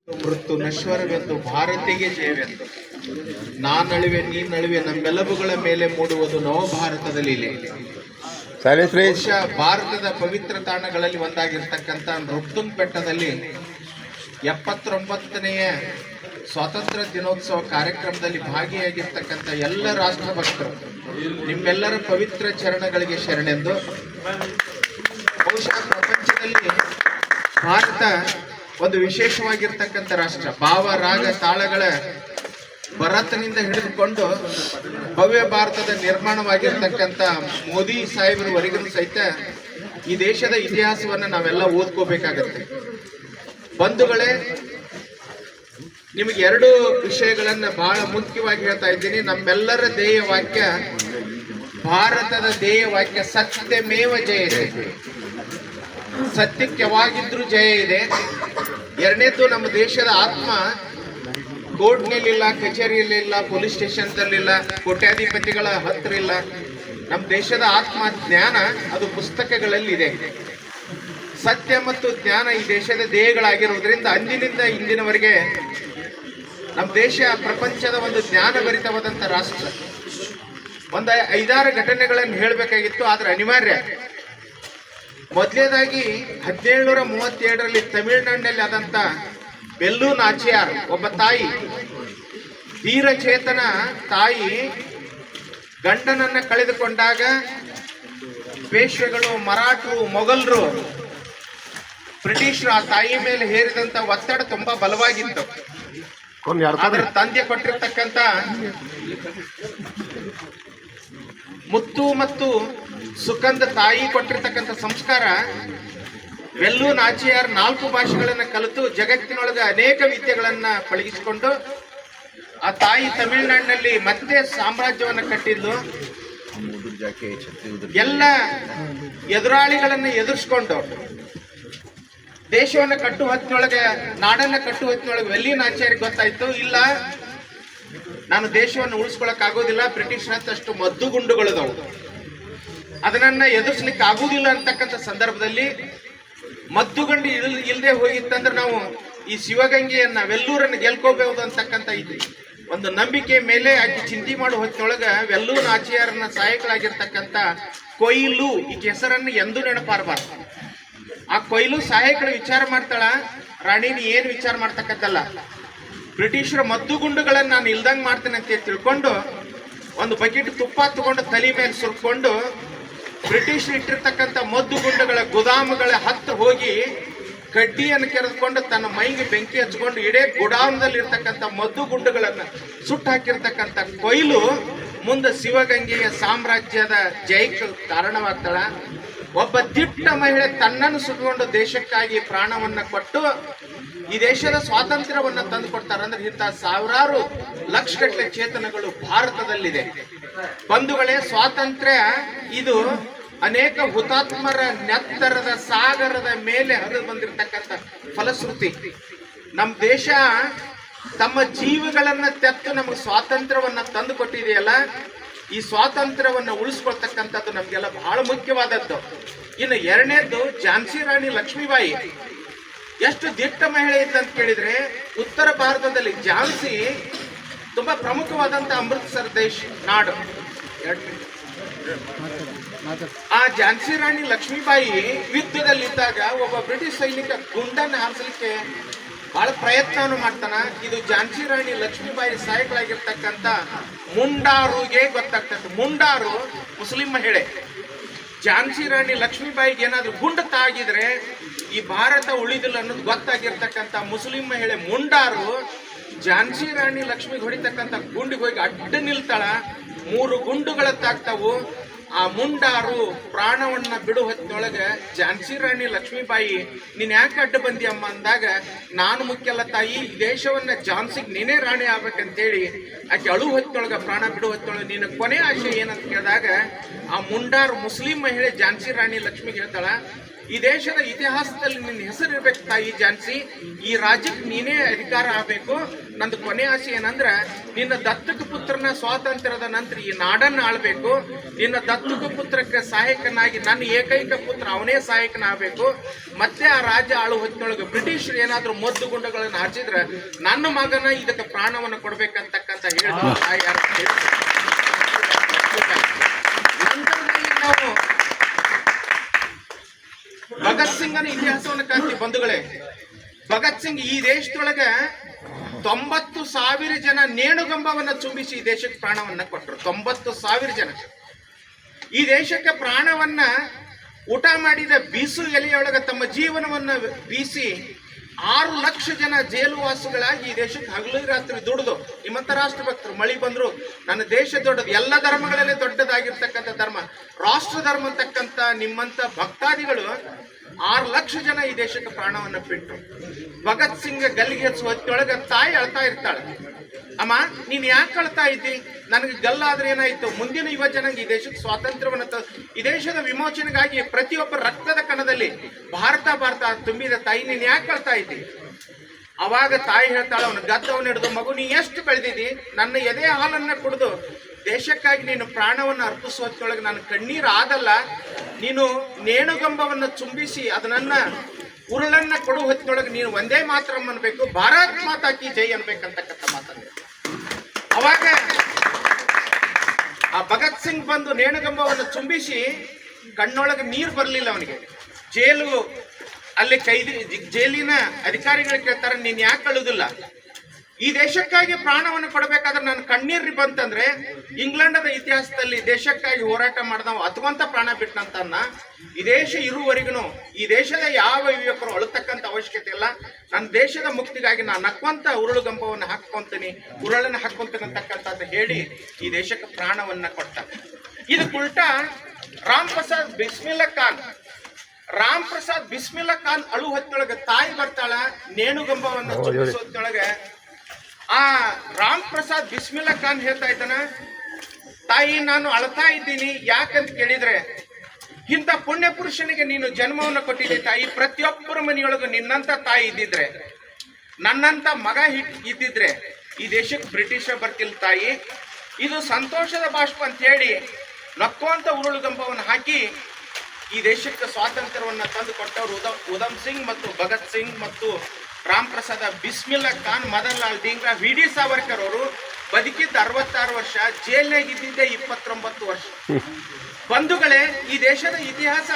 ಮೃತ್ಯು ನಶ್ವರವೆಂದು ಭಾರತಿಗೆ ಜಯವೆಂದು ನಾನಳುವೆ ನೀನಳುವೆ ನಮ್ಮೆಲಬುಗಳ ಮೇಲೆ ಮೂಡುವುದು ನವಭಾರತದ ಲೀಲೆ. ಬಹುಶಃ ಭಾರತದ ಪವಿತ್ರ ತಾಣಗಳಲ್ಲಿ ಒಂದಾಗಿರ್ತಕ್ಕಂಥ ನೃಪ್ತುಂಗ್ ಬೆಟ್ಟದಲ್ಲಿ 79ನೆಯ ಸ್ವಾತಂತ್ರ್ಯ ದಿನೋತ್ಸವ ಕಾರ್ಯಕ್ರಮದಲ್ಲಿ ಭಾಗಿಯಾಗಿರ್ತಕ್ಕಂಥ ಎಲ್ಲ ರಾಷ್ಟ್ರಭಕ್ತರು ನಿಮ್ಮೆಲ್ಲರ ಪವಿತ್ರ ಚರಣಗಳಿಗೆ ಶರಣೆಂದು. ಬಹುಶಃ ಪ್ರಪಂಚದಲ್ಲಿ ಭಾರತ ಒಂದು ವಿಶೇಷವಾಗಿರ್ತಕ್ಕಂಥ ರಾಷ್ಟ್ರ. ಭಾವ ರಾಗ ತಾಳಗಳ ಭರತನಿಂದ ಹಿಡಿದುಕೊಂಡು ಭವ್ಯ ಭಾರತದ ನಿರ್ಮಾಣವಾಗಿರ್ತಕ್ಕಂಥ ಮೋದಿ ಸಾಹೇಬರವರೆಗೂ ಸಹಿತ ಈ ದೇಶದ ಇತಿಹಾಸವನ್ನು ನಾವೆಲ್ಲ ಓದ್ಕೋಬೇಕಾಗತ್ತೆ. ಬಂಧುಗಳೇ, ನಿಮಗೆ ಎರಡು ವಿಷಯಗಳನ್ನು ಬಹಳ ಮುಖ್ಯವಾಗಿ ಹೇಳ್ತಾ ಇದ್ದೀನಿ. ನಮ್ಮೆಲ್ಲರ ಧ್ಯೇಯ ವಾಕ್ಯ, ಭಾರತದ ಧ್ಯೇಯ ವಾಕ್ಯ ಸತ್ಯಮೇವ ಜಯತೆ. ಸತ್ಯಕ್ಕೆ ಯಾವಾಗಿದ್ರೂ ಜಯ ಇದೆ. ಎರಡನೇದು, ನಮ್ಮ ದೇಶದ ಆತ್ಮ ಕೋರ್ಟ್ನಲ್ಲಿಲ್ಲ, ಕಚೇರಿಯಲ್ಲಿಲ್ಲ, ಪೊಲೀಸ್ ಸ್ಟೇಷನ್ದಲ್ಲಿಲ್ಲ, ಕೋಟ್ಯಾಧಿಪತಿಗಳ ಹತ್ರ ಇಲ್ಲ. ನಮ್ಮ ದೇಶದ ಆತ್ಮ ಜ್ಞಾನ ಅದು ಪುಸ್ತಕಗಳಲ್ಲಿದೆ. ಸತ್ಯ ಮತ್ತು ಜ್ಞಾನ ಈ ದೇಶದ ಧ್ಯೇಯಗಳಾಗಿರುವುದರಿಂದ ಅಂದಿನಿಂದ ಇಂದಿನವರೆಗೆ ನಮ್ಮ ದೇಶ ಪ್ರಪಂಚದ ಒಂದು ಜ್ಞಾನಭರಿತವಾದಂಥ ರಾಷ್ಟ್ರ. ಒಂದು 5-6 ಘಟನೆಗಳನ್ನು ಹೇಳಬೇಕಾಗಿತ್ತು, ಆದರೆ ಅನಿವಾರ್ಯ. ಮೊದಲನೇದಾಗಿ 1737ರಲ್ಲಿ ತಮಿಳುನಾಡಿನಲ್ಲಿ ಆದಂಥ ವೆಲ್ಲು ನಾಚಿಯಾರ್ ಒಬ್ಬ ತಾಯಿ, ಧೀರಚೇತನ ತಾಯಿ, ಗಂಡನನ್ನ ಕಳೆದುಕೊಂಡಾಗ ಪೇಶ್ವೆಗಳು, ಮರಾಠರು, ಮೊಘಲರು, ಬ್ರಿಟಿಷರು ಆ ತಾಯಿ ಮೇಲೆ ಹೇರಿದಂತ ಒತ್ತಡ ತುಂಬಾ ಬಲವಾಗಿತ್ತು. ಅದರ ತಂದೆ ಕೊಟ್ಟಿರ್ತಕ್ಕಂಥ ಮುತ್ತು ಮತ್ತು ಸುಗಂಧ ತಾಯಿ ಕೊಟ್ಟಿರ್ತಕ್ಕಂಥ ಸಂಸ್ಕಾರ, ವೆಲ್ಲು ನಾಚಿಯಾರ್ 4 ಭಾಷೆಗಳನ್ನು ಕಲಿತು ಜಗತ್ತಿನೊಳಗೆ ಅನೇಕ ವಿದ್ಯೆಗಳನ್ನ ಪಳಗಿಸಿಕೊಂಡು ಆ ತಾಯಿ ತಮಿಳುನಾಡಿನಲ್ಲಿ ಮತ್ತೆ ಸಾಮ್ರಾಜ್ಯವನ್ನು ಕಟ್ಟಿದ್ದು. ಎಲ್ಲ ಎದುರಾಳಿಗಳನ್ನು ಎದುರಿಸ್ಕೊಂಡು ದೇಶವನ್ನು ಕಟ್ಟು ಹೊತ್ತಿನೊಳಗೆ, ನಾಡನ್ನ ಕಟ್ಟು ಹೊತ್ತಿನೊಳಗೆ ವೆಲ್ಲಿ ನಾಚಿಯಾರಿಗೆ ಗೊತ್ತಾಯ್ತು, ಇಲ್ಲ ನಾನು ದೇಶವನ್ನು ಉಳಿಸ್ಕೊಳಕ್ ಆಗೋದಿಲ್ಲ, ಬ್ರಿಟಿಷ್ ಅಷ್ಟು ಮದ್ದುಗುಂಡುಗಳದವು, ಅದನ್ನ ಎದುರಿಸ್ಲಿಕ್ಕೆ ಆಗುವುದಿಲ್ಲ ಅಂತಕ್ಕಂಥ ಸಂದರ್ಭದಲ್ಲಿ ಮದ್ದುಗಂಡು ಇಲ್ಲದೆ ಹೋಗಿತ್ತಂದ್ರೆ ನಾವು ಈ ಶಿವಗಂಗೆಯನ್ನ, ವೆಲ್ಲೂರನ್ನು ಗೆಲ್ಕೋಬಹುದು ಅಂತಕ್ಕಂಥ ಒಂದು ನಂಬಿಕೆ ಮೇಲೆ ಆಕೆ ಚಿಂತೆ ಮಾಡೋ ಹೊತ್ತಿನೊಳಗ ವೆಲ್ಲು ನಾಚಿಯಾರನ್ನ ಸಹಾಯಕಳಾಗಿರ್ತಕ್ಕಂಥ ಕೊಯ್ಲು, ಈ ಹೆಸರನ್ನು ಎಂದೂ ನೆನಪಾರಬಾರ್ದು. ಆ ಕೊಯ್ಲು ಸಹಾಯಕಳು ವಿಚಾರ ಮಾಡ್ತಾಳ, ರಾಣಿ ನೀ ಏನು ವಿಚಾರ ಮಾಡ್ತಕ್ಕಂಥಲ್ಲ, ಬ್ರಿಟಿಷರ ಮದ್ದುಗುಂಡುಗಳನ್ನ ನಾನು ಇಲ್ದಂಗೆ ಮಾಡ್ತೇನೆ ಅಂತ ತಿಳ್ಕೊಂಡು ಒಂದು ಬಕೆಟ್ ತುಪ್ಪ ತಗೊಂಡು ತಲೆ ಮೇಲೆ ಸುರ್ಕೊಂಡು ಬ್ರಿಟಿಷ್ ಇಟ್ಟಿರ್ತಕ್ಕಂಥ ಮದ್ದುಗುಂಡುಗಳ ಗೋದಾಮುಗಳ ಹತ್ರ ಹೋಗಿ ಕಡ್ಡಿಯನ್ನು ಕೆರೆದುಕೊಂಡು ತನ್ನ ಮೈಗೆ ಬೆಂಕಿ ಹಚ್ಕೊಂಡು ಇಡೇ ಗೋಡಾಮದಲ್ಲಿ ಇರ್ತಕ್ಕಂಥ ಮದ್ದುಗುಂಡುಗಳನ್ನ ಸುಟ್ಟು ಹಾಕಿರ್ತಕ್ಕಂಥ ಕೊಯ್ಲು ಮುಂದೆ ಶಿವಗಂಗೆಯ ಸಾಮ್ರಾಜ್ಯದ ಜಯಕ್ಕೆ ಕಾರಣವಾಗ್ತಾಳ. ಒಬ್ಬ ದಿಟ್ಟ ಮಹಿಳೆ ತನ್ನನ್ನು ಸುಟ್ಕೊಂಡು ದೇಶಕ್ಕಾಗಿ ಪ್ರಾಣವನ್ನ ಕೊಟ್ಟು ಈ ದೇಶದ ಸ್ವಾತಂತ್ರ್ಯವನ್ನ ತಂದು ಕೊಡ್ತಾರೆ. ಅಂದ್ರೆ ಇಂಥ ಸಾವಿರಾರು ಲಕ್ಷಗಟ್ಟಲೆ ಚೇತನಗಳು ಭಾರತದಲ್ಲಿದೆ. ಬಂಧುಗಳೇ, ಸ್ವಾತಂತ್ರ್ಯ ಇದು ಅನೇಕ ಹುತಾತ್ಮರ ನೆತ್ತರದ ಸಾಗರದ ಮೇಲೆ ಹರಿದು ಬಂದಿರತಕ್ಕಂಥ ಫಲಶ್ರುತಿ. ನಮ್ಮ ದೇಶ ತಮ್ಮ ಜೀವಗಳನ್ನ ತೆತ್ತು ನಮಗೆ ಸ್ವಾತಂತ್ರ್ಯವನ್ನ ತಂದು ಕೊಟ್ಟಿದೆಯಲ್ಲ, ಈ ಸ್ವಾತಂತ್ರ್ಯವನ್ನ ಉಳಿಸ್ಕೊಳ್ತಕ್ಕಂಥದ್ದು ನಮ್ಗೆಲ್ಲ ಬಹಳ ಮುಖ್ಯವಾದದ್ದು. ಇನ್ನು ಎರಡನೇದು, ಝಾನ್ಸಿ ರಾಣಿ ಲಕ್ಷ್ಮೀಬಾಯಿ ಎಷ್ಟು ದಿಟ್ಟ ಮಹಿಳೆ ಇದ್ದಂತ ಕೇಳಿದ್ರೆ, ಉತ್ತರ ಭಾರತದಲ್ಲಿ ಝಾನ್ಸಿ ತುಂಬಾ ಪ್ರಮುಖವಾದಂತ ಅಮೃತಸರ್ ನಾಡು. ಆ ಝಾನ್ಸಿ ರಾಣಿ ಲಕ್ಷ್ಮೀಬಾಯಿ ಯುದ್ಧದಲ್ಲಿದ್ದಾಗ ಒಬ್ಬ ಬ್ರಿಟಿಷ್ ಸೈನಿಕ ಗುಂಡನ್ನು ಹಾರಿಸಲಿಕ್ಕೆ ಬಹಳ ಪ್ರಯತ್ನವನ್ನು ಮಾಡ್ತಾನ. ಇದು ಝಾನ್ಸಿ ರಾಣಿ ಲಕ್ಷ್ಮೀಬಾಯಿ ಸಹಾಯಕಳಾಗಿರ್ತಕ್ಕಂಥ ಮುಂಡಾರುಗೆ ಗೊತ್ತಾಗ್ತದೆ. ಮುಂಡಾರು ಮುಸ್ಲಿಂ ಮಹಿಳೆ. ಝಾನ್ಸಿ ರಾಣಿ ಲಕ್ಷ್ಮೀಬಾಯಿಗೆ ಏನಾದ್ರೂ ಗುಂಡು ತಾಗಿದ್ರೆ ಈ ಭಾರತ ಉಳಿದಿಲ್ಲ ಅನ್ನೋದು ಗೊತ್ತಾಗಿರ್ತಕ್ಕಂಥ ಮುಸ್ಲಿಂ ಮಹಿಳೆ ಮುಂಡಾರು ಝಾನ್ಸಿ ರಾಣಿ ಲಕ್ಷ್ಮಿಗೆ ಹೊಡಿತಕ್ಕಂಥ ಗುಂಡಿಗೆ ಹೋಗಿ ಅಡ್ಡ ನಿಲ್ತಾಳ. 3 ಗುಂಡುಗಳ ತಾಗ್ತಾವು. ಆ ಮುಂಡಾರು ಪ್ರಾಣವನ್ನ ಬಿಡು ಹೊತ್ತಿನೊಳಗೆ ಝಾನ್ಸಿ ರಾಣಿ ಲಕ್ಷ್ಮೀಬಾಯಿ, ನೀನ್ ಯಾಕೆ ಅಡ್ಡ ಬಂದಿ ಅಮ್ಮ ಅಂದಾಗ, ನಾನು ಮುಖ್ಯಲ್ಲ ತಾಯಿ, ಈ ದೇಶವನ್ನ ಝಾನ್ಸಿಗೆ ನೀನೇ ರಾಣಿ ಆಗ್ಬೇಕಂತೇಳಿ ಆಕೆ ಅಳು ಹೊತ್ತಿನೊಳಗೆ, ಪ್ರಾಣ ಬಿಡು ಹೊತ್ತಿನೊಳಗೆ ನಿನ್ನ ಕೊನೆ ಆಶೆ ಏನಂತ ಕೇಳಿದಾಗ ಆ ಮುಂಡಾರು ಮುಸ್ಲಿಂ ಮಹಿಳೆ ಝಾನ್ಸಿ ರಾಣಿ ಲಕ್ಷ್ಮಿಗೆ ಹೇಳ್ತಾಳ, ಈ ದೇಶದ ಇತಿಹಾಸದಲ್ಲಿ ನಿನ್ನ ಹೆಸರು ಇರ್ಬೇಕು ತಾಯಿ ಝಾನ್ಸಿ. ಈ ರಾಜ್ಯಕ್ಕೆ ನೀನೇ ಅಧಿಕಾರ ಆಗಬೇಕು. ನಂದು ಕೊನೆ ಆಸೆ ಏನಂದ್ರೆ ನಿನ್ನ ದತ್ತಕ ಪುತ್ರನ ಸ್ವಾತಂತ್ರ್ಯದ ನಂತರ ಈ ನಾಡನ್ನ ಆಳ್ಬೇಕು. ನಿನ್ನ ದತ್ತಕ ಪುತ್ರಕ್ಕೆ ಸಹಾಯಕನಾಗಿ ನನ್ನ ಏಕೈಕ ಪುತ್ರ ಅವನೇ ಸಹಾಯಕನಾಗಬೇಕು. ಮತ್ತೆ ಆ ರಾಜ್ಯ ಆಳು ಹೊತ್ತಿನೊಳಗೆ ಬ್ರಿಟಿಷರು ಏನಾದ್ರೂ ಮದ್ದು ಗುಂಡುಗಳನ್ನು ಹಚ್ಚಿದ್ರೆ ನನ್ನ ಮಗನ ಇದಕ್ಕೆ ಪ್ರಾಣವನ್ನು ಕೊಡ್ಬೇಕಂತಕ್ಕಂತ ಹೇಳಿದ್ರು ತಾಯಿ. ನಂತರದಲ್ಲಿ ನಾವು ಭಗತ್ ಸಿಂಗನ ಇತಿಹಾಸವನ್ನು ಕಾಣ್ತೀವಿ ಬಂಧುಗಳೇ. ಭಗತ್ ಸಿಂಗ್ ಈ ದೇಶದೊಳಗೆ 90,000 ಜನ ನೇಣುಗಂಬವನ್ನ ಚುಂಬಿಸಿ ಈ ದೇಶಕ್ಕೆ ಪ್ರಾಣವನ್ನ ಕೊಟ್ಟರು. 90,000 ಜನ ಈ ದೇಶಕ್ಕೆ ಪ್ರಾಣವನ್ನ ಊಟ ಮಾಡಿದ ಬೀಸು ಎಲೆಯೊಳಗೆ ತಮ್ಮ ಜೀವನವನ್ನ ಬೀಸಿ 6 ಲಕ್ಷ ಜನ ಜೈಲುವಾಸಿಗಳಾಗಿ ಈ ದೇಶಕ್ಕೆ ಹಗಲು ರಾತ್ರಿ ದುಡಿದು ನಿಮ್ಮಂತ ರಾಷ್ಟ್ರಭಕ್ತರು ಮಳಿ ಬಂದ್ರು ನನ್ನ ದೇಶ ದೊಡ್ಡದು, ಎಲ್ಲ ಧರ್ಮಗಳಲ್ಲೇ ದೊಡ್ಡದಾಗಿರ್ತಕ್ಕಂಥ ಧರ್ಮ ರಾಷ್ಟ್ರ ಧರ್ಮ ಅಂತಕ್ಕಂಥ ನಿಮ್ಮಂತ ಭಕ್ತಾದಿಗಳು 6 ಲಕ್ಷ ಜನ ಈ ದೇಶಕ್ಕೆ ಪ್ರಾಣವನ್ನ ಬಿಟ್ಟರು. ಭಗತ್ ಸಿಂಗ್ ಗಲ್ಲಿಗೆ ಹಚ್ಚುವ ಹೊತ್ತೊಳಗೆ ತಾಯಿ ಅಳ್ತಾ ಇರ್ತಾಳೆ, ಅಮ್ಮ ನೀನ್ ಯಾಕೆ ಅಳ್ತಾ ಇದ್ದಿ? ನನಗೆ ಗಲ್ಲಾದ್ರೆ ಏನಾಯ್ತು? ಮುಂದಿನ ಯುವ ಜನಾಂಗ ಈ ದೇಶಕ್ಕೆ ಸ್ವಾತಂತ್ರ್ಯವನ್ನು ಈ ದೇಶದ ವಿಮೋಚನೆಗಾಗಿ ಪ್ರತಿಯೊಬ್ಬ ರಕ್ತದ ಕಣದಲ್ಲಿ ಭಾರತ ತುಂಬಿದ ತಾಯಿ, ನೀನ್ ಯಾಕೆ ಅಳ್ತಾ ಇದ್ದಿ? ಅವಾಗ ತಾಯಿ ಹೇಳ್ತಾಳೆ, ಅವನು ಗದ್ದವನ್ನ ಹಿಡಿದು, ಮಗು ನೀ ಎಷ್ಟು ಬೆಳೆದಿದ್ದಿ? ನನ್ನ ಎದೆ ಹಾಲನ್ನ ಕುಡಿದು ದೇಶಕ್ಕಾಗಿ ನೀನು ಪ್ರಾಣವನ್ನು ಅರ್ಪಿಸುವೊಳಗೆ ನಾನು ಕಣ್ಣೀರು ಆಗಲ್ಲ. ನೀನು ನೇಣುಗಂಬವನ್ನು ಚುಂಬಿಸಿ ಅದನ್ನ ಉರುಳನ್ನ ಕೊಡುವ ಹೊತ್ತಿನೊಳಗೆ ನೀನು ಒಂದೇ ಮಾತ್ರ ಅನ್ಬೇಕು, ಭಾರತ್ ಮಾತಾ ಕಿ ಜೈ ಅನ್ಬೇಕಂತಕ್ಕಂಥ ಮಾತನ್ನ. ಅವಾಗ ಆ ಭಗತ್ ಸಿಂಗ್ ಬಂದು ನೇಣುಗಂಬವನ್ನು ಚುಂಬಿಸಿ ಕಣ್ಣೊಳಗೆ ನೀರು ಬರಲಿಲ್ಲ ಅವನಿಗೆ. ಅಲ್ಲಿ ಜೈಲಿನ ಅಧಿಕಾರಿಗಳು ಕೇಳ್ತಾರೆ, ನೀನ್ ಯಾಕೆ ಅಳುದಿಲ್ಲ? ಈ ದೇಶಕ್ಕಾಗಿ ಪ್ರಾಣವನ್ನು ಕೊಡಬೇಕಾದ್ರೆ ನಾನು ಕಣ್ಣೀರ್ರಿ ಬಂತಂದ್ರೆ ಇಂಗ್ಲೆಂಡದ ಇತಿಹಾಸದಲ್ಲಿ ದೇಶಕ್ಕಾಗಿ ಹೋರಾಟ ಮಾಡಿದವ ಅತ್ವಂತ ಪ್ರಾಣ ಬಿಟ್ಟನಂತನ್ನ. ಈ ದೇಶ ಇರುವವರೆಗೂ ಈ ದೇಶದ ಯಾವ ಯುವಕರು ಅಳತಕ್ಕಂಥ ಅವಶ್ಯಕತೆ ಇಲ್ಲ. ನನ್ನ ದೇಶದ ಮುಕ್ತಿಗಾಗಿ ನಾನು ನಕ್ವಂತ ಉರುಳುಗಂಬವನ್ನು ಹಾಕೊಂತೀನಿ, ಉರುಳನ್ನು ಹಾಕೊಂತೀನಿ ಅಂತಕ್ಕಂಥದ್ದು ಹೇಳಿ ಈ ದೇಶಕ್ಕೆ ಪ್ರಾಣವನ್ನ ಕೊಟ್ಟ. ಇದಕ್ಕುಲ್ಟ ರಾಮ್ ಪ್ರಸಾದ್ ಬಿಸ್ಮಿಲ್ಲಾ ಖಾನ್ ಅಳು ಹೊತ್ತೊಳಗೆ ತಾಯಿ ಬರ್ತಾಳ, ನೇಣುಗಂಬವನ್ನು ಚುಂಬಿಸೋದ್ರೊಳಗೆ ಆ ರಾಮ್ ಪ್ರಸಾದ್ ಬಿಸ್ಮಿಲ್ಲಾ ಖಾನ್ ಹೇಳ್ತಾ ಇದ್ದಾನ, ತಾಯಿ ನಾನು ಅಳ್ತಾ ಇದ್ದೀನಿ ಯಾಕಂತ ಕೇಳಿದ್ರೆ, ಇಂಥ ಪುಣ್ಯ ಪುರುಷನಿಗೆ ನೀನು ಜನ್ಮವನ್ನು ಕೊಟ್ಟಿದ್ದೆ ತಾಯಿ. ಪ್ರತಿಯೊಬ್ಬರ ಮನೆಯೊಳಗೂ ನಿನ್ನಂತ ತಾಯಿ ಇದ್ದಿದ್ರೆ, ನನ್ನಂತ ಮಗ ಇದ್ದಿದ್ರೆ ಈ ದೇಶಕ್ಕೆ ಬ್ರಿಟಿಷ ಬರ್ತಿಲ್ಲ ತಾಯಿ. ಇದು ಸಂತೋಷದ ಬಾಷ್ಪ ಅಂತ ಹೇಳಿ ನಕ್ಕುವಂತ ಉರುಳುಗಂಬವನ್ನು ಹಾಕಿ ಈ ದೇಶಕ್ಕೆ ಸ್ವಾತಂತ್ರ್ಯವನ್ನ ತಂದು ಕೊಟ್ಟವರು ಉಧಮ್ ಸಿಂಗ್ ಮತ್ತು ಭಗತ್ ಸಿಂಗ್ ಮತ್ತು ರಾಮ್ ಪ್ರಸಾದ ಬಿಸ್ಮಿಲ್ಲಾ ಖಾನ್, ಮದನ್ ಲಾಲ್ ಧೀಂಗ್ರಾ, ವಿ.ಡಿ. ಸಾವರ್ಕರ್ ಅವರು ಬದುಕಿದ್ದ 66 ವರ್ಷ, ಜೈಲ್ನಾಗಿದ್ದಿದ್ದೆ 29 ವರ್ಷ. ಬಂಧುಗಳೇ, ಈ ದೇಶದ ಇತಿಹಾಸ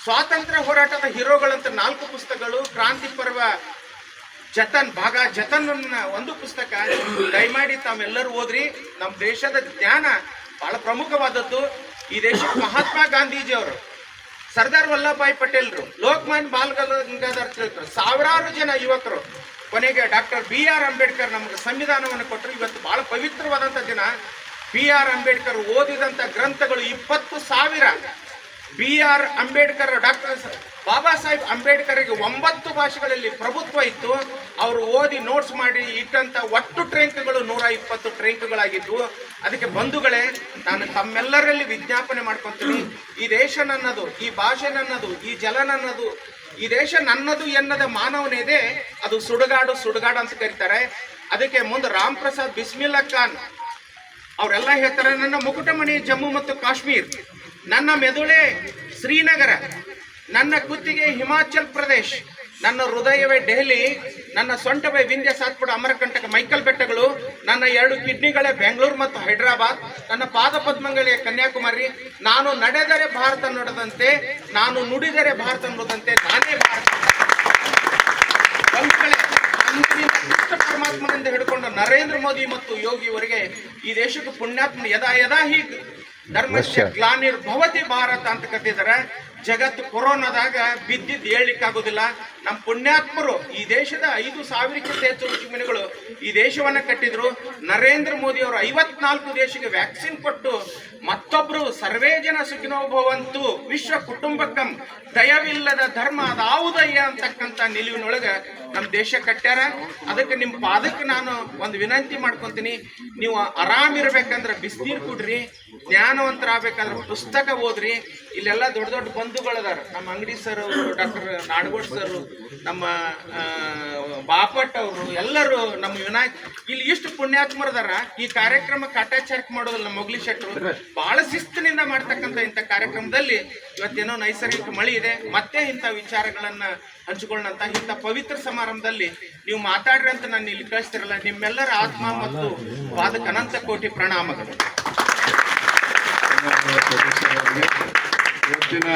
ಸ್ವಾತಂತ್ರ್ಯ ಹೋರಾಟದ ಹೀರೋಗಳಂತ 4 ಪುಸ್ತಕಗಳು, ಕ್ರಾಂತಿ ಪರ್ವ ಜತನ್ ಒಂದು ಪುಸ್ತಕ ದಯಮಾಡಿ ತಾವೆಲ್ಲರೂ ಓದ್ರಿ. ನಮ್ಮ ದೇಶದ ಜ್ಞಾನ ಬಹಳ ಪ್ರಮುಖವಾದದ್ದು. ಈ ದೇಶಕ್ಕೆ ಮಹಾತ್ಮ ಗಾಂಧೀಜಿ ಅವರು, ಸರ್ದಾರ್ ವಲ್ಲಭಭಾಯಿ ಪಟೇಲ್ರು, ಲೋಕಮಾನ್ಯ ಬಾಲ್ ಗಂಗಾಧರ್ ತಿಲಕರು, ಸಾವಿರಾರು ಜನ ಯುವಕರು, ಕೊನೆಗೆ ಡಾಕ್ಟರ್ B.R. ಅಂಬೇಡ್ಕರ್ ನಮಗೆ ಸಂವಿಧಾನವನ್ನು ಕೊಟ್ಟರು. ಇವತ್ತು ಬಹಳ ಪವಿತ್ರವಾದಂಥ ದಿನ. B.R. ಅಂಬೇಡ್ಕರ್ ಓದಿದಂಥ ಗ್ರಂಥಗಳು 20,000. B.R. ಅಂಬೇಡ್ಕರ್, ಡಾಕ್ಟರ್ ಬಾಬಾ ಸಾಹೇಬ್ ಅಂಬೇಡ್ಕರ್ಗೆ 9 ಭಾಷೆಗಳಲ್ಲಿ ಪ್ರಭುತ್ವ ಇತ್ತು. ಅವರು ಓದಿ ನೋಟ್ಸ್ ಮಾಡಿ ಇಟ್ಟಂತ ಒಟ್ಟು ಟ್ರೇಂಕ್ಗಳು 120 ಟ್ರೇಂಕ್ಗಳಾಗಿದ್ವು. ಅದಕ್ಕೆ ಬಂಧುಗಳೇ, ನಾನು ತಮ್ಮೆಲ್ಲರಲ್ಲಿ ವಿಜ್ಞಾಪನೆ ಮಾಡ್ಕೊಂತೀನಿ, ಈ ದೇಶ ನನ್ನದು, ಈ ಭಾಷೆ ನನ್ನದು, ಈ ಜಲ ನನ್ನದು, ಈ ದೇಶ ನನ್ನದು ಎನ್ನದ ಮಾನವನಿದೆ, ಅದು ಸುಡುಗಾಡು ಅಂತ ಕರೀತಾರೆ. ಅದಕ್ಕೆ ಮುಂದೆ ರಾಮ್ ಪ್ರಸಾದ್ ಬಿಸ್ಮಿಲ್ಲಾ ಖಾನ್ ಅವರೆಲ್ಲ ಹೇಳ್ತಾರೆ, ನನ್ನ ಮುಕುಟಮಣಿ ಜಮ್ಮು ಮತ್ತು ಕಾಶ್ಮೀರ್, ನನ್ನ ಮೆದುಳೆ ಶ್ರೀನಗರ, ನನ್ನ ಕುತ್ತಿಗೆ ಹಿಮಾಚಲ್ ಪ್ರದೇಶ್, ನನ್ನ ಹೃದಯವೇ ದೆಹಲಿ, ನನ್ನ ಸೊಂಟವೇ ವಿಂಧ್ಯ ಸಾತ್ಪುರ ಅಮರಕಂಟಕ ಮೈಕಲ್ ಬೆಟ್ಟಗಳು, ನನ್ನ 2 ಕಿಡ್ನಿಗಳೇ ಬೆಂಗಳೂರು ಮತ್ತು ಹೈದರಾಬಾದ್, ನನ್ನ ಪಾದ ಪದ್ಮಗಳೇ ಕನ್ಯಾಕುಮಾರಿ, ನಾನು ನಡೆದರೆ ಭಾರತ ನುಡಿದಂತೆ, ನಾನು ನುಡಿದರೆ ಭಾರತ ನುಡಿದಂತೆ, ನಾನೇ ಭಾರತ. ಪರಮಾತ್ಮನಿಂದ ಹಿಡ್ಕೊಂಡು ನರೇಂದ್ರ ಮೋದಿ ಮತ್ತು ಯೋಗಿಯವರೆಗೆ ಈ ದೇಶಕ್ಕೆ ಪುಣ್ಯಾತ್ಮ ಯದಾ ಹೀಗೆ ಧರ್ಮಸ್ಯ ಗ್ಲಾನಿರ್ಭವತಿ ಭಾರತ ಅಂತ ಕತ್ತಿದ್ದಾರೆ. ಜಗತ್ತು ಕೊರೋನಾದಾಗ ಬಿದ್ದಿದ್ದು ಹೇಳಲಿಕ್ಕಾಗೋದಿಲ್ಲ. ನಮ್ಮ ಪುಣ್ಯಾತ್ಮರು ಈ ದೇಶದ 5,000ಕ್ಕಿಂತ ಹೆಚ್ಚು ಋಷಿಮುನಿಗಳು ಈ ದೇಶವನ್ನ ಕಟ್ಟಿದ್ರು. ನರೇಂದ್ರ ಮೋದಿ ಅವರು 54 ದೇಶಕ್ಕೆ ವ್ಯಾಕ್ಸಿನ್ ಕೊಟ್ಟು ಮತ್ತೊಬ್ರು ಸರ್ವೇ ಜನ ಸುಖಿನೋ ಭವಂತು ವಿಶ್ವ ಕುಟುಂಬಕಂ ದಯವಿಲ್ಲದ ಧರ್ಮ ಅದಾವುದಯ್ಯ ಅಂತಕ್ಕಂಥ ನಿಲುವಿನೊಳಗ ನಮ್ಮ ದೇಶ ಕಟ್ಟ್ಯಾರ. ಅದಕ್ಕೆ ನಿಮ್ಮ ಪಾದಕ್ಕೆ ನಾನು ಒಂದು ವಿನಂತಿ ಮಾಡ್ಕೊಂತೀನಿ, ನೀವು ಆರಾಮಿರ್ಬೇಕಂದ್ರೆ ಬಿಸಿನೀರು ಕುಡ್ರಿ, ಜ್ಞಾನವಂತರಾಗಬೇಕಂದ್ರೆ ಪುಸ್ತಕ ಓದ್ರಿ. ಇಲ್ಲೆಲ್ಲ ದೊಡ್ಡ ದೊಡ್ಡ ಬಂಧುಗಳದಾರ, ನಮ್ಮ ಅಂಗಡಿ ಸರ್ ಅವರು, ಡಾಕ್ಟರ್ ನಾಡಗೋಡ್ ಸರ್, ನಮ್ಮ ಬಾಪಟ್ ಅವರು, ಎಲ್ಲರೂ ನಮ್ಮ ವಿನಾಯಕ್, ಇಲ್ಲಿ ಇಷ್ಟು ಪುಣ್ಯಾತ್ಮರದಾರ. ಈ ಕಾರ್ಯಕ್ರಮ ಕಾಟಾಚಾರಕ್ಕೆ ಮಾಡೋದಿಲ್ಲ. ನಮ್ಮ ಮೊಗ್ಲಿ ಶೆಟ್ರು ಬಹಳ ಶಿಸ್ತಿನಿಂದ ಮಾಡ್ತಕ್ಕಂಥ ಇಂಥ ಕಾರ್ಯಕ್ರಮದಲ್ಲಿ ಇವತ್ತೇನೋ ನೈಸರ್ಗಿಕ ಮಳೆ ಇದೆ, ಮತ್ತೆ ಇಂಥ ವಿಚಾರಗಳನ್ನ ಹಂಚಿಕೊಳ್ಳಂತ ಇಂಥ ಪವಿತ್ರ ಸಮಾರಂಭದಲ್ಲಿ ನೀವು ಮಾತಾಡ್ರಿ ಅಂತ ನಾನು ಇಲ್ಲಿ ಕಳಿಸ್ತಿರಲ್ಲ. ನಿಮ್ಮೆಲ್ಲರ ಆತ್ಮ ಮತ್ತು ಪಾದಕ್ಕೆ ಅನಂತ ಕೋಟಿ ಪ್ರಣಾಮಗಳು. ಇವತ್ತಿನ